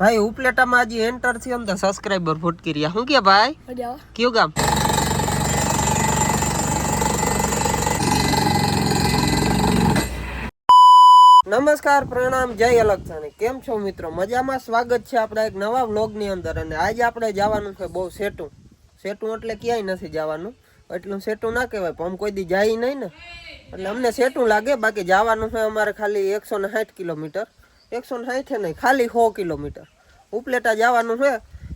भाई उपलेटा में आज एंटर थी हम तो सब्सक्राइबर फुटकी रिया हूं क्या भाई क्यों गाम नमस्कार प्रणाम जय अलगसाणी केम छो मित्रों मजा में स्वागत है अपना एक नवा व्लॉग नी अंदर अने आज आपणे जवानुं छे बहु सेटू सेटू एटले क्यांय नथी जवानुं एटલું सेटू ना कहेवाय पण हम कोई दी जाई नहीं ने એટલે અમને સેટું લાગે બાકી જવાનું છે અમારે ખાલી 160 કિલોમીટર 160 નહીં ખાલી 100 કિલોમીટર ઉપલેટા જવાનું છે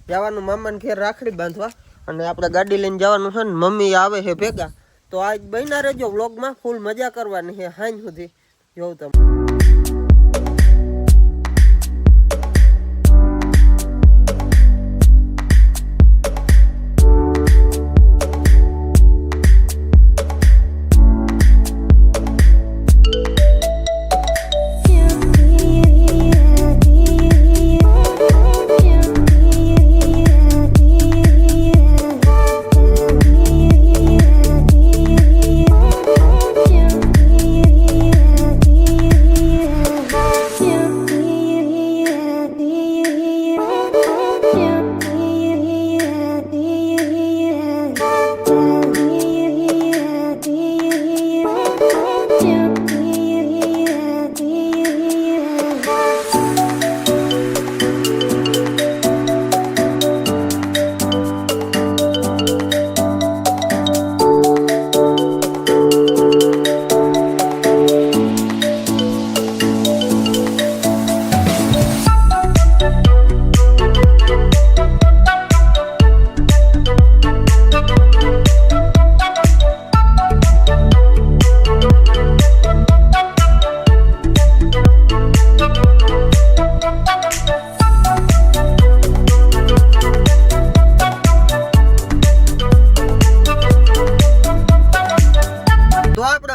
જવાનું મામાને ઘેર રાખડી બાંધવા અને આપણે ગાડી લઈને જવાનું છે ને મમ્મી આવે છે ભેગા તો આજ બન્યા રહેજો વ્લોગમાં ફૂલ મજા કરવાની છે સાંજ સુધી જોઉં તમે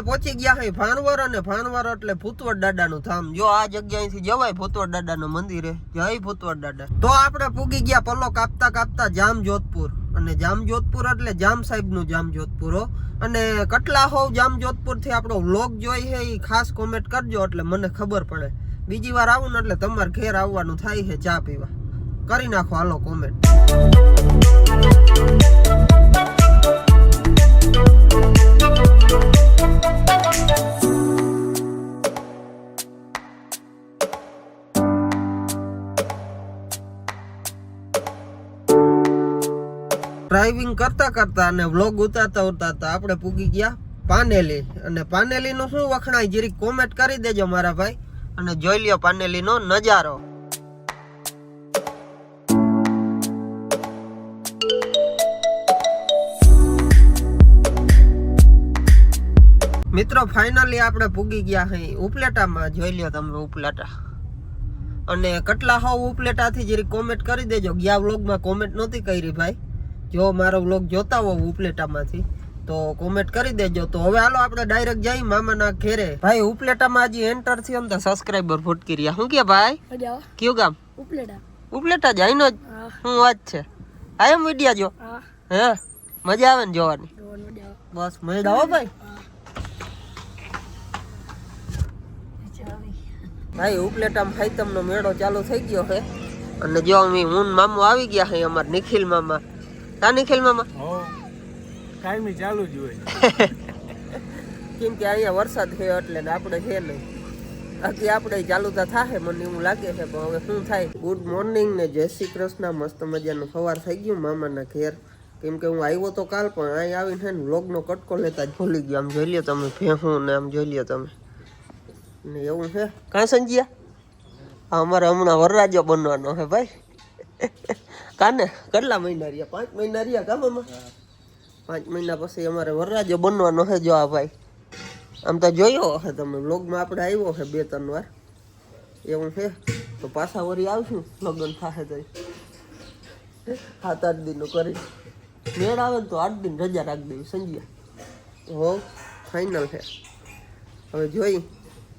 पहुंची गया है भानवर અને ભાનવર એટલે ભૂતવડ દાદાનું ધામ જો આ જગ્યાએથી જવાય ભૂતવડ દાદાનું મંદિર છે જય ભૂતવડ દાદા તો આપણે પૂગી ગયા પલ્લો કાપતા કાપતા જામજોધપુર અને જામજોધપુર એટલે જામ સાહેબનું જામજોધપુર હો અને કેટલા હોવ જામજોધપુર થી આપણો વ્લોગ જોઈ છે ઈ ખાસ કોમેન્ટ કરજો એટલે મને ખબર પડે બીજી વાર આવું ને એટલે તમાર ઘેર આવવાનું થાય છે ચા પીવા કરી નાખો હાલો કોમેન્ટ ड्राइविंग करता करता ने व्लॉग उतारता उतारता आपणे पूगी गया पानेली અને પાનેલી નો શું વખણાય જરી કોમેન્ટ કરી દેજો મારા ભાઈ અને જોઈ લ્યો પાનેલી નો નજારો મિત્રો ફાઇનલી આપણે પૂગી ગયા હે ઉપલેટામાં જોઈ લ્યો તમે ઉપલેટા અને કેટલા હો ઉપલેટાથી જરી કોમેન્ટ કરી દેજો ગયા વ્લોગમાં કોમેન્ટ નહોતી કરી ભાઈ जो मारो व्लॉग जोता हो उपलेटा मांथी तो कमेंट करी देजो तो हवे हालो आपणे डायरेक्ट जाई मामाना घेरे भाई उपलेटा में आज एंटर थी हम तो सब्सक्राइबर फुटकी रिया हूं क्या भाई क्यों गाम उपलेटा उपलेटा जाईनो हूं વાત છે આયમ વિડિયા જો હે મજા આવે ને જોવાની બસ મજા આવો ભાઈ ભાઈ ઉપલેટા માં ખાઈતમનો મેળો ચાલુ થઈ ગયો છે અને જો અમે હું મામુ આવી ગયા છે અમાર નિખિલ મામા तानी खेल मामा हो काई में चालू ज होय केम के आया वरसाद है એટલે ને આપણે છે નહીં બાકી આપણે ચાલુ તા થાહે મને એવું લાગે છે પણ હવે શું થાય ગુડ મોર્નિંગ ને જય શ્રી કૃષ્ણ મસ્ત મજાનું સવાર થઈ ગયું મામાના ઘેર કેમ કે હું આવ્યો તો કાલ પણ અહીં આવીને છે ને વ્લોગ નો કટકો લેતા જ ભૂલી ગયો આમ જોઈ લ્યો તમે ભેહું ને આમ જોઈ લ્યો તમે ને એવું છે કાં સંજીયા અમારે હમણાં વરરાજો બનવાનો છે ભાઈ કાને કેટલા મહિના રહ્યા 5 મહિના રહ્યા કા મામા 5 મહિના પછી અમારે વરરાજો બનવાનો છે જો આ ભાઈ આમ તો જોયો હશે તમે વ્લોગમાં આપણે આવ્યો છે 2-3 વાર એવું છે તો પાછા વરી આવશું લગન થાશે તો 7-8 દિનનું કરી મેળ આવે તો 8 દિન રજા રાખી દેવી સંજ્યા હો ફાઇનલ છે હવે જોઈ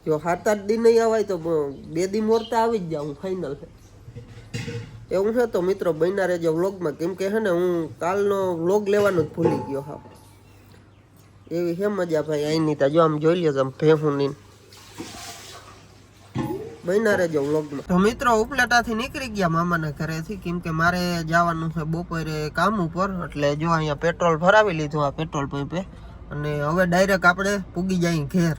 જો 7-8 દિન નહીં આવાય તો 2 દિન મોરતા આવી જ જાઉં ફાઇનલ છે એવું છે તો મિત્રો બન્યા રહેજો વ્લોગમાં કેમ કે છે ને હું કાલનો વ્લોગ લેવાનો જ ભૂલી ગયો હા એવી છે મજા ભાઈ અહીંની તા જો આમ જોઈ લ્યો તમે ભેહુંની બન્યા રહેજો વ્લોગમાં. તો મિત્રો ઉપલેટાથી નીકળી ગયા મામાના ઘરેથી, કેમ કે મારે જવાનું છે બપોરે કામ ઉપર. એટલે જો અહીંયા પેટ્રોલ ભરાવી લીધું આ પેટ્રોલ પંપે, અને હવે ડાયરેક્ટ આપણે પૂગી જઈએ ઘેર.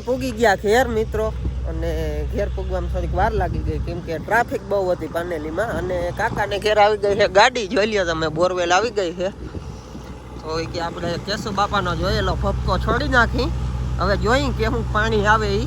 પૂગી ગયા ઘેર મિત્રો, અને ઘેર પૂગવામાં થોડીક વાર લાગી ગઈ, કેમ કે ટ્રાફિક બહુ હતી પાનેલીમાં. અને કાકાને ઘેર આવી ગઈ છે ગાડી, જોઈ લ્યો તમે, બોરવેલ આવી ગઈ છે. તો કે આપણે કેશુ બાપાનો જોયેલો ફપકો છોડી નાખી, હવે જોઈ કે હું પાણી આવે એ.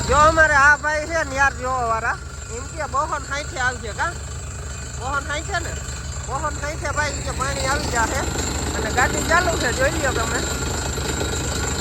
જો અમારે આ ભાઈ છે ને યાર, જોવા વાળા એમ કે બોહન હાઈઠે આવશે કા, બોહન હાઈઠે ને, બોહન હાઈઠે ભાઈ કે પાણી આવી જશે, અને ગાડી ચાલુ છે, જોઈ લ્યો તમે.